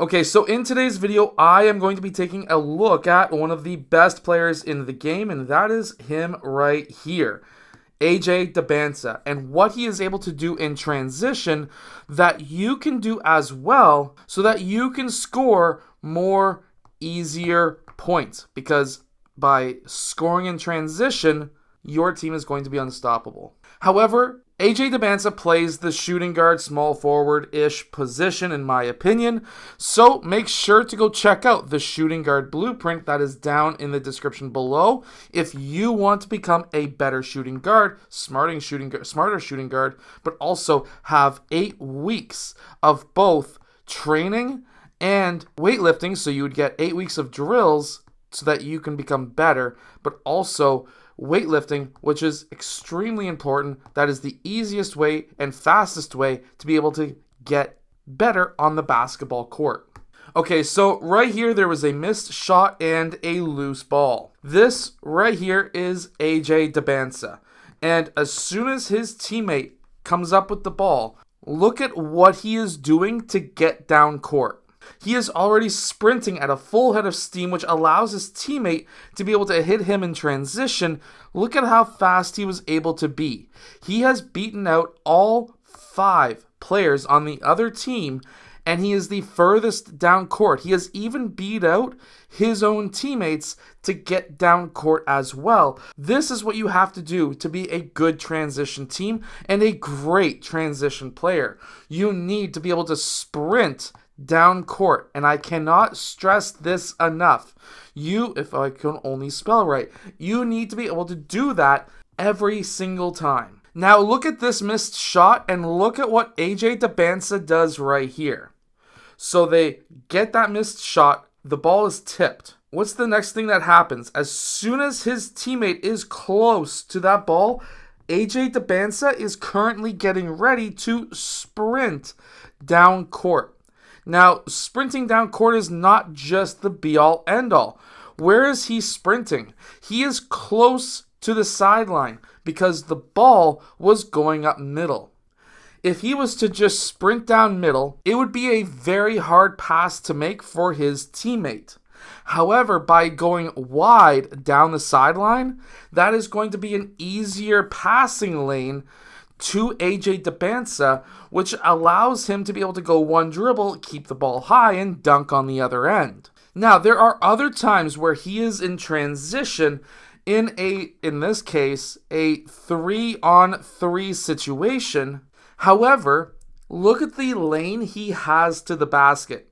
Okay, so in today's video, I am going to be taking a look at one of the best players in the game, and that is him right here, AJ Dybantsa, and what he is able to do in transition that you can do as well so that you can score more easier points, because by scoring in transition, your team is going to be unstoppable. However, AJ Dybantsa plays the shooting guard, small forward-ish position in my opinion, so make sure to go check out the shooting guard blueprint that is down in the description below if you want to become a better shooting guard, smarter shooting guard, but also have 8 weeks of both training and weightlifting, so you would get 8 weeks of drills so that you can become better, but also weightlifting, which is extremely important. That is the easiest way and fastest way to be able to get better on the basketball court. Okay, so right here there was a missed shot and a loose ball. This right here is AJ Dybantsa. And as soon as his teammate comes up with the ball, look at what he is doing to get down court. He is already sprinting at a full head of steam, which allows his teammate to be able to hit him in transition. Look at how fast he was able to be. He has beaten out all 5 players on the other team, and he is the furthest down court. He has even beat out his own teammates to get down court as well. This is what you have to do to be a good transition team and a great transition player. You need to be able to sprint down court, and I cannot stress this enough. If I can only spell right, you need to be able to do that every single time. Now look at this missed shot and look at what AJ Dybantsa does right here. So they get that missed shot, the ball is tipped. What's the next thing that happens? As soon as his teammate is close to that ball, AJ Dybantsa is currently getting ready to sprint down court. Now, sprinting down court is not just the be-all, end-all. Where is he sprinting? He is close to the sideline because the ball was going up middle. If he was to just sprint down middle, it would be a very hard pass to make for his teammate. However, by going wide down the sideline, that is going to be an easier passing lane to AJ Dybantsa, which allows him to be able to go one dribble, keep the ball high, and dunk on the other end. Now, there are other times where he is in transition in this case, a 3-on-3 situation. However, look at the lane he has to the basket.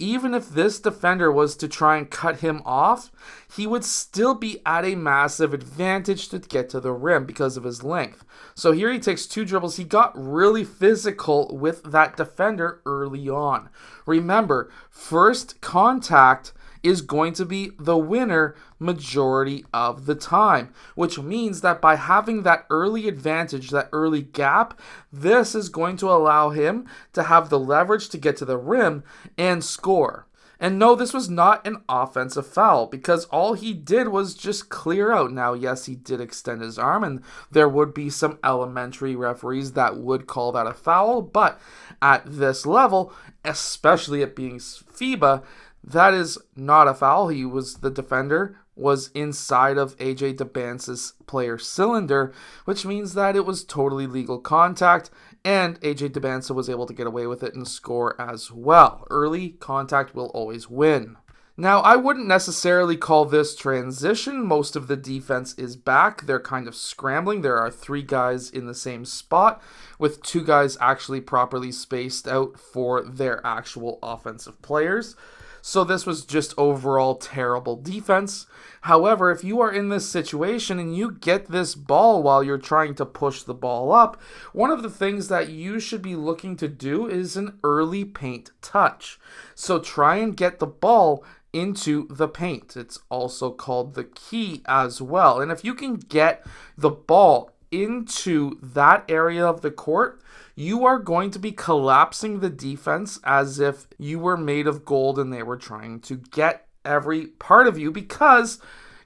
Even if this defender was to try and cut him off, he would still be at a massive advantage to get to the rim because of his length. So here he takes 2 dribbles. He got really physical with that defender early on. Remember, first contact is going to be the winner majority of the time, which means that by having that early advantage, that early gap, this is going to allow him to have the leverage to get to the rim and score. And no, this was not an offensive foul because all he did was just clear out. Now, yes, he did extend his arm, and there would be some elementary referees that would call that a foul, but at this level, especially it being FIBA, that is not a foul. The defender was inside of AJ Dybantsa's player cylinder, which means that it was totally legal contact, and AJ Dybantsa was able to get away with it and score as well. Early contact will always win. Now, I wouldn't necessarily call this transition. Most of the defense is back. They're kind of scrambling. There are 3 guys in the same spot, with 2 guys actually properly spaced out for their actual offensive players. So this was just overall terrible defense. However, if you are in this situation and you get this ball while you're trying to push the ball up, one of the things that you should be looking to do is an early paint touch. So try and get the ball into the paint. It's also called the key as well. And if you can get the ball into that area of the court, you are going to be collapsing the defense as if you were made of gold and they were trying to get every part of you, because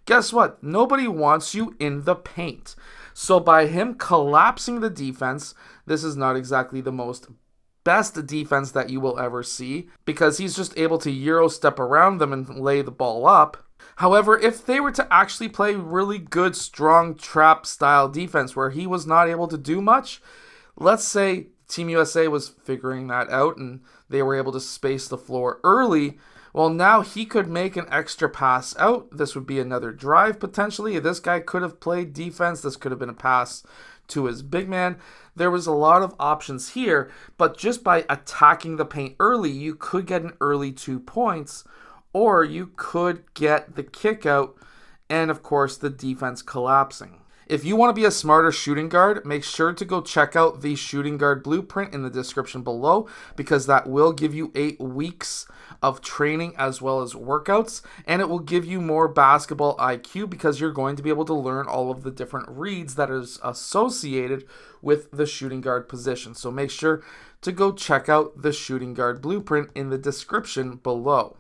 guess what? Nobody wants you in the paint. So by him collapsing the defense, this is not exactly the most best defense that you will ever see because he's just able to Euro step around them and lay the ball up. However, if they were to actually play really good, strong trap style defense where he was not able to do much, let's say Team USA was figuring that out and they were able to space the floor early, well, now he could make an extra pass out. This would be another drive potentially. This guy could have played defense. This could have been a pass to his big man. There was a lot of options here, but just by attacking the paint early, you could get an early 2 points, or you could get the kick out and, of course, the defense collapsing. If you want to be a smarter shooting guard, make sure to go check out the shooting guard blueprint in the description below, because that will give you 8 weeks of training as well as workouts, and it will give you more basketball IQ because you're going to be able to learn all of the different reads that is associated with the shooting guard position. So make sure to go check out the shooting guard blueprint in the description below.